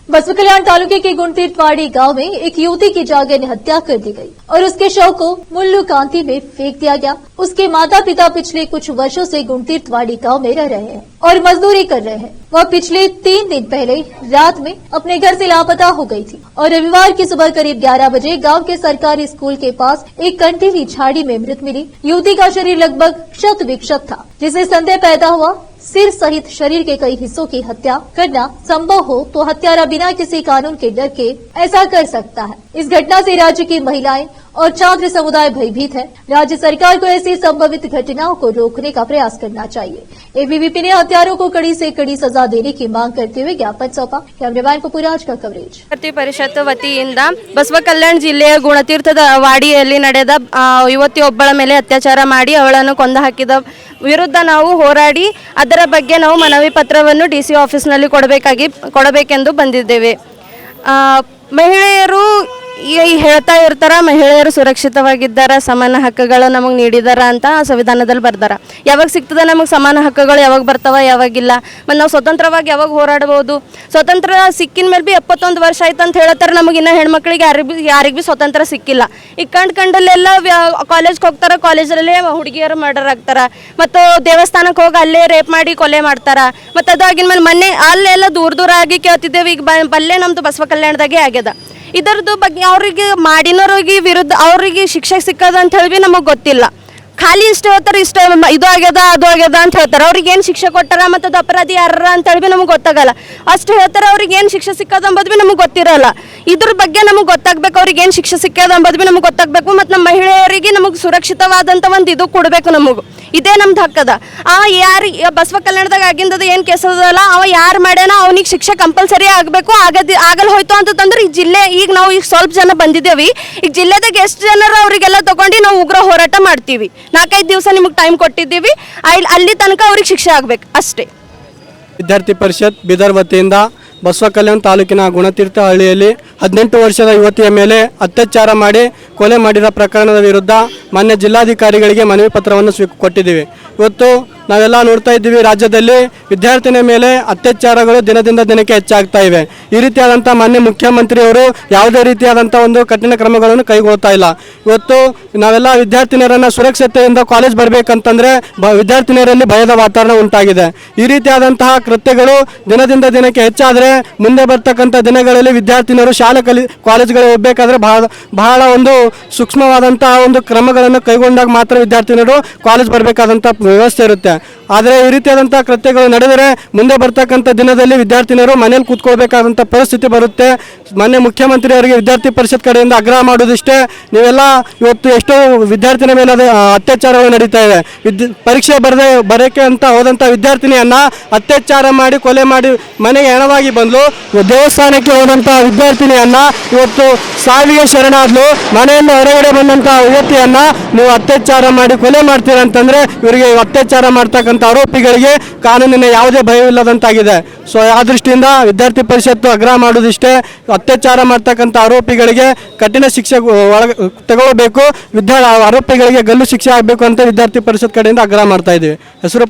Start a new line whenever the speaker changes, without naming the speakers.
बसवा कल्याण तालुके के गुणतीर्थवाड़ी गांव में एक युवती की जागरण हत्या कर दी गई और उसके शव को मुल्लू कांति में फेंक दिया गया। उसके माता पिता पिछले कुछ वर्षों से गुणतीर्थवाड़ी गांव में रह रहे हैं और मजदूरी कर रहे हैं। वह पिछले 3 दिन पहले रात में अपने घर से लापता हो गई थी और रविवार की सुबह करीब 11 बजे गांव के सरकारी स्कूल के पास एक कंटीली झाड़ी में मृत मिली। युवती का शरीर लगभग क्षत विक्षत था, जिससे संदेह पैदा हुआ सिर सहित शरीर के कई हिस्सों की हत्या करना संभव हो तो हत्यारा बिना किसी कानून के डर के ऐसा कर सकता है। इस घटना से राज्य की महिलाएं और छात्र समुदाय भयभीत है। राज्य सरकार को ऐसी संभावित घटनाओं को रोकने का प्रयास करना चाहिए। एबीवीपी ने हत्यारों को कड़ी से कड़ी सजा देने की मांग करते हुए ज्ञापन सौंपा। कैमरामैन पपुराज का कवरेज।
ವಿದ್ಯಾರ್ಥಿ ಪರಿಷತ್ ವತಿಯಿಂದ ಬಸವ ಕಲ್ಯಾಣ ಜಿಲ್ಲೆಯ ಗುಣತೀರ್ಥದ ವಾಡಿಯಲ್ಲಿ ನಡೆದ ಯುವತಿಯೊಬ್ಬಳ ಮೇಲೆ ಅತ್ಯಾಚಾರ ಮಾಡಿ ಅವಳನ್ನು ಕೊಂದು ಹಾಕಿದ ವಿರುದ್ಧ ನಾವು ಹೋರಾಡಿ ಅದರ ಬಗ್ಗೆ ನಾವು ಮನವಿ ಪತ್ರವನ್ನು ಡಿಸಿ ಆಫೀಸ್ನಲ್ಲಿ ಕೊಡಬೇಕೆಂದು ಬಂದಿದ್ದೇವೆ। ಮಹಿಳೆಯರು ಹೇಳ್ತಾ ಇರ್ತಾರ, ಮಹಿಳೆಯರು ಸುರಕ್ಷಿತವಾಗಿದ್ದಾರ, ಸಮಾನ ಹಕ್ಕುಗಳು ನಮಗೆ ನೀಡಿದಾರ ಅಂತ ಸಂವಿಧಾನದಲ್ಲಿ ಬರ್ದಾರ। ಯಾವಾಗ ಸಿಗ್ತದೆ ನಮಗೆ ಸಮಾನ ಹಕ್ಕುಗಳು, ಯಾವಾಗ ಬರ್ತಾವ ಯಾವಾಗಿಲ್ಲ, ಮತ್ತು ನಾವು ಸ್ವತಂತ್ರವಾಗಿ ಯಾವಾಗ ಹೋರಾಡಬಹುದು। ಸ್ವತಂತ್ರ ಸಿಕ್ಕಿನ ಮೇಲೆ ಬಿ 71 ವರ್ಷ ಆಯ್ತು ಅಂತ ಹೇಳ್ತಾರೆ, ನಮಗಿನ್ನ ಹೆಣ್ಮಕ್ಳಿಗೆ ಯಾರಿಗೆ ಬಿ ಸ್ವತಂತ್ರ ಸಿಕ್ಕಿಲ್ಲ। ಈ ಕಂಡಲ್ಲೆಲ್ಲ ಕಾಲೇಜ್ಗೆ ಹೋಗ್ತಾರೆ, ಕಾಲೇಜಲ್ಲೇ ಹುಡುಗಿಯರು ಮರ್ಡರ್ ಆಗ್ತಾರೆ, ಮತ್ತು ದೇವಸ್ಥಾನಕ್ಕೆ ಹೋಗಿ ಅಲ್ಲೇ ರೇಪ್ ಮಾಡಿ ಕೊಲೆ ಮಾಡ್ತಾರೆ। ಮತ್ತು ಅದಾಗಿನ ಮೇಲೆ ಮೊನ್ನೆ ಅಲ್ಲೆಲ್ಲ ದೂರ ಆಗಿ ಕೇಳ್ತಿದ್ದೇವೆ, ಈಗ ಬಲ್ಲೆ ನಮ್ಮದು ಬಸವ ಕಲ್ಯಾಣದಾಗೆ ಆಗ್ಯದ। ಇದರದ್ದು ಬಗ್ಗೆ ಅವರಿಗೆ ಮಾಡಿನವರಿಗೆ ವಿರುದ್ಧ ಅವರಿಗೆ ಶಿಕ್ಷೆ ಸಿಕ್ಕದ ಅಂತ ಹೇಳಿ ನಮಗೆ ಗೊತ್ತಿಲ್ಲ। ಖಾಲಿ ಇಷ್ಟ ಹೇಳ್ತಾರೆ, ಇದು ಆಗ್ಯದ ಅದು ಆಗ್ಯದ ಅಂತ ಹೇಳ್ತಾರೆ, ಅವ್ರಿಗೆ ಏನು ಶಿಕ್ಷೆ ಕೊಟ್ಟಾರ ಮತ್ತು ಅದು ಅಪರಾಧಿ ಯಾರ ಅಂತ ಹೇಳಿ ನಮಗೆ ಗೊತ್ತಾಗಲ್ಲ। ಅಷ್ಟು ಹೇಳ್ತಾರೆ, ಅವ್ರಿಗೆ ಏನು ಶಿಕ್ಷೆ ಸಿಕ್ಕದ ಅಂಬೋದು ಭೀ ನಮಗೆ ಗೊತ್ತಿರಲ್ಲ। ಇದ್ರ ಬಗ್ಗೆ ನಮಗೆ ಗೊತ್ತಾಗಬೇಕು, ಅವ್ರಿಗೆ ಏನು ಶಿಕ್ಷೆ ಸಿಕ್ಕದ ಅಂಬೋದು ಭೀ ನಮಗೆ ಗೊತ್ತಾಗಬೇಕು, ಮತ್ತು ನಮ್ಮ ಮಹಿಳೆಯರಿಗೆ ನಮಗೆ ಸುರಕ್ಷಿತವಾದಂಥ ಒಂದು ಇದು ಕೊಡಬೇಕು ನಮಗೆ, ಇದೇ ನಮ್ದು ಹಕ್ಕದ। ಯಾರು ಬಸವ ಕಲ್ಯಾಣದಾಗ ಆಗಿಂದದ ಏನು ಕೇಸ್ ಅದಲ್ಲ, ಅವ ಯಾರು ಮಾಡ್ಯಾನ ಅವನಿಗೆ ಶಿಕ್ಷೆ ಕಂಪಲ್ಸರಿ ಆಗಬೇಕು। ಆಗಲ್ಲ ಹೋಯ್ತು ಅಂತಂದ್ರೆ ಈ ಜಿಲ್ಲೆ ಈಗ ನಾವು ಈಗ ಸ್ವಲ್ಪ ಜನ ಬಂದಿದ್ದೇವೆ, ಈಗ ಜಿಲ್ಲೆದಾಗ ಎಷ್ಟು ಜನರು ಅವರಿಗೆಲ್ಲ ತಗೊಂಡು ನಾವು ಉಗ್ರ ಹೋರಾಟ ಮಾಡ್ತೀವಿ। 4-5 ದಿವಸ ನಿಮಗೆ ಟೈಮ್ ಕೊಟ್ಟಿದ್ದೀವಿ, ಅಲ್ಲಿ ತನಕ ಅವ್ರಿಗೆ ಶಿಕ್ಷೆ ಆಗಬೇಕು ಅಷ್ಟೇ।
ವಿದ್ಯಾರ್ಥಿ ಪರಿಷತ್ ಬೀದರ್ ವತಿಯಿಂದ ಬಸವ ಕಲ್ಯಾಣ ತಾಲೂಕಿನ ಗುಣತೀರ್ಥ ಹಳ್ಳಿಯಲ್ಲಿ 18 ವರ್ಷದ ಯುವತಿಯ ಮೇಲೆ ಅತ್ಯಾಚಾರ ಮಾಡಿ ಕೊಲೆ ಮಾಡಿದ ಪ್ರಕರಣದ ವಿರುದ್ಧ ಮಾನ್ಯ ಜಿಲ್ಲಾಧಿಕಾರಿಗಳಿಗೆ ಮನವಿ ಪತ್ರವನ್ನು ಕೊಟ್ಟಿದ್ದೀವಿ। ಇವತ್ತು ನಾವೆಲ್ಲ ನೋಡ್ತಾ ಇದ್ದೀವಿ, ರಾಜ್ಯದಲ್ಲಿ ವಿದ್ಯಾರ್ಥಿನಿಯ ಮೇಲೆ ಅತ್ಯಾಚಾರಗಳು ದಿನದಿಂದ ದಿನಕ್ಕೆ ಹೆಚ್ಚಾಗ್ತಾ ಇವೆ। ಈ ರೀತಿಯಾದಂಥ ಮಾನ್ಯ ಮುಖ್ಯಮಂತ್ರಿಯವರು ಯಾವುದೇ ರೀತಿಯಾದಂಥ ಒಂದು ಕಠಿಣ ಕ್ರಮಗಳನ್ನು ಕೈಗೊಳ್ತಾ ಇಲ್ಲ। ಇವತ್ತು ನಾವೆಲ್ಲ ವಿದ್ಯಾರ್ಥಿನಿಯರನ್ನು ಸುರಕ್ಷತೆಯಿಂದ ಕಾಲೇಜ್ ಬರಬೇಕಂತಂದರೆ ವಿದ್ಯಾರ್ಥಿನಿಯರಲ್ಲಿ ಭಯದ ವಾತಾವರಣ ಉಂಟಾಗಿದೆ। ಈ ರೀತಿಯಾದಂತಹ ಕೃತ್ಯಗಳು ದಿನದಿಂದ ದಿನಕ್ಕೆ ಹೆಚ್ಚಾದರೆ ಮುಂದೆ ಬರ್ತಕ್ಕಂಥ ದಿನಗಳಲ್ಲಿ ವಿದ್ಯಾರ್ಥಿನಿಯರು ಕಾಲೇಜ್ಗಳಿಗೆ ಹೋಗಬೇಕಾದ್ರೆ ಬಹಳ ಒಂದು ಸೂಕ್ಷ್ಮವಾದಂತಹ ಒಂದು ಕ್ರಮಗಳನ್ನು ಕೈಗೊಂಡಾಗ ಮಾತ್ರ ವಿದ್ಯಾರ್ಥಿನಿಯರು ಕಾಲೇಜ್ ಬರಬೇಕಾದಂಥ ವ್ಯವಸ್ಥೆ ಇರುತ್ತೆ। ಆದರೆ ಈ ರೀತಿಯಾದಂಥ ಕೃತ್ಯಗಳು ನಡೆದರೆ ಮುಂದೆ ಬರ್ತಕ್ಕಂಥ ದಿನದಲ್ಲಿ ವಿದ್ಯಾರ್ಥಿನಿಯರು ಮನೇಲಿ ಕೂತ್ಕೊಳ್ಬೇಕಾದಂಥ ಪರಿಸ್ಥಿತಿ ಬರುತ್ತೆ। ಮಾನ್ಯ ಮುಖ್ಯಮಂತ್ರಿಯವರಿಗೆ ವಿದ್ಯಾರ್ಥಿ ಪರಿಷತ್ ಕಡೆಯಿಂದ ಆಗ್ರಹ ಮಾಡೋದಿಷ್ಟೇ, ನೀವೆಲ್ಲ ಇವತ್ತು ಎಷ್ಟೋ ವಿದ್ಯಾರ್ಥಿನಿಯ ಮೇಲೆ ಅತ್ಯಾಚಾರಗಳು ನಡೀತಾ ಇದೆ। ಪರೀಕ್ಷೆ ಬರೋಕ್ಕೆ ಅಂತ ಹೋದಂಥ ವಿದ್ಯಾರ್ಥಿನಿಯನ್ನು ಅತ್ಯಾಚಾರ ಮಾಡಿ ಕೊಲೆ ಮಾಡಿ ಮನೆಗೆ ಹೆಣವಾಗಿ ಬಂದು ದೇವಸ್ಥಾನಕ್ಕೆ ಹೋದಂಥ ವಿದ್ಯಾರ್ಥಿನಿಯನ್ನು ಇವತ್ತು ಸಾವಿಗೆ ಶರಣಾದ್ಲು। ಮನೆಯಿಂದ ಹೊರಗಡೆ ಬಂದಂಥ ಯುವತಿಯನ್ನು ನೀವು ಅತ್ಯಾಚಾರ ಮಾಡಿ ಕೊಲೆ ಮಾಡ್ತೀರಂತಂದರೆ ಇವರಿಗೆ ಅತ್ಯಾಚಾರ ಮಾಡ್ತಕ್ಕಂಥ ಆರೋಪಿಗಳಿಗೆ ಕಾನೂನಿನ ಯಾವುದೇ ಭಯವಿಲ್ಲದಂತಾಗಿದೆ। ಸೊ ಆ ದೃಷ್ಟಿಯಿಂದ ವಿದ್ಯಾರ್ಥಿ ಪರಿಷತ್ತು ಆಗ್ರಹ ಮಾಡೋದಿಷ್ಟೇ, ಅತ್ಯಾಚಾರ ಮಾಡ್ತಕ್ಕಂಥ ಆರೋಪಿಗಳಿಗೆ ಕಠಿಣ ಶಿಕ್ಷೆ ತಗೊಳ್ಬೇಕು, ಆರೋಪಿಗಳಿಗೆ ಗಲ್ಲು ಶಿಕ್ಷೆ ಆಗಬೇಕು ಅಂತ ವಿದ್ಯಾರ್ಥಿ ಪರಿಷತ್ ಕಡೆಯಿಂದ ಆಗ್ರಹ ಮಾಡ್ತಾ ಇದ್ದೀವಿ। ಹೆಸರು